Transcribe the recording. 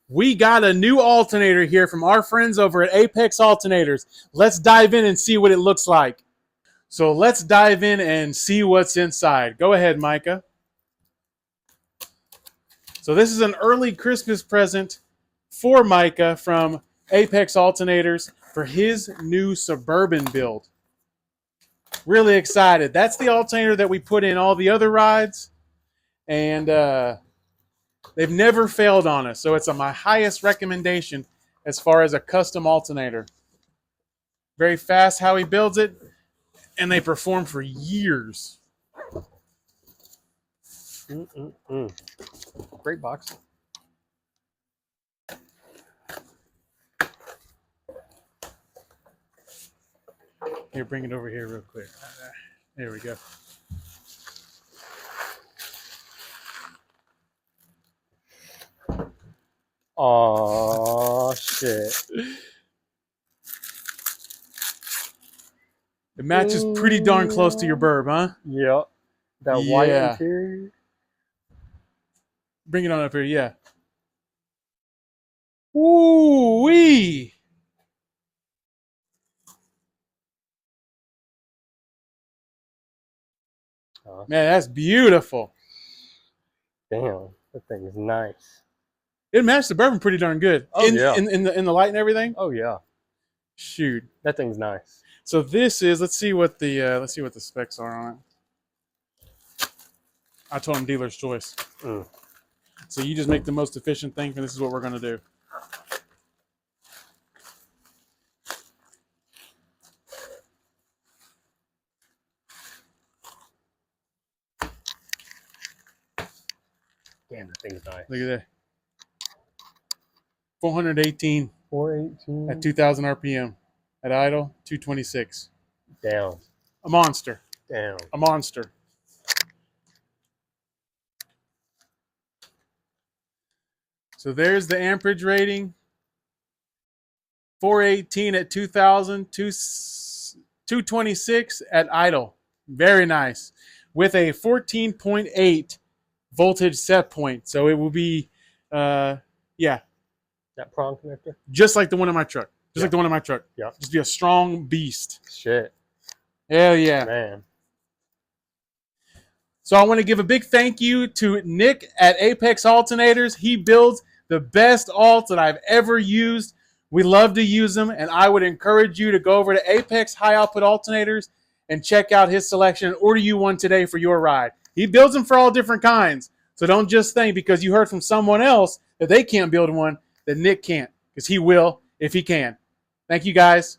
We got a new alternator here from our friends over at Apex Alternators. Let's dive in and see what it looks like. So let's dive in and see what's inside. Go ahead, Myka. So this is an early Christmas present for Myka from Apex Alternators for his new Suburban build. Really excited. That's the alternator that we put in all the other rides, and they've never failed on us. So it's my highest recommendation as far as a custom alternator. Very fast how he builds it, and they perform for years. Great box. Here, bring it over here real quick. There we go. Oh shit. It matches pretty darn close to your burb, huh? Yep. That white interior. Bring it on up here, yeah. Ooh-wee! Man, that's beautiful. Damn, that thing is nice. It matched the Suburban pretty darn good. Oh, yeah. In the light and everything. Oh yeah. Shoot. That thing's nice. So this is, let's see what the specs are on it. I told him dealer's choice. So you just make the most efficient thing, and this is what we're gonna do. Damn, that thing's nice. Look at that. 418. 418 at 2,000 RPM. At idle, 226. Damn. A monster. Damn. A monster. So there's the amperage rating. 418 at 2,000, 226 at idle. Very nice. With a 14.8 voltage set point. So it will be, yeah. That prong connector? Just like the one in my truck. Just like the one in my truck. Yeah. Just be a strong beast. Shit. Hell yeah. Man. So I want to give a big thank you to Nick at Apex Alternators. He builds the best alts that I've ever used. We love to use them, and I would encourage you to go over to Apex High Output Alternators and check out his selection and order you one today for your ride. He builds them for all different kinds. So don't just think because you heard from someone else that they can't build one that Nick can't, because he will if he can. Thank you, guys.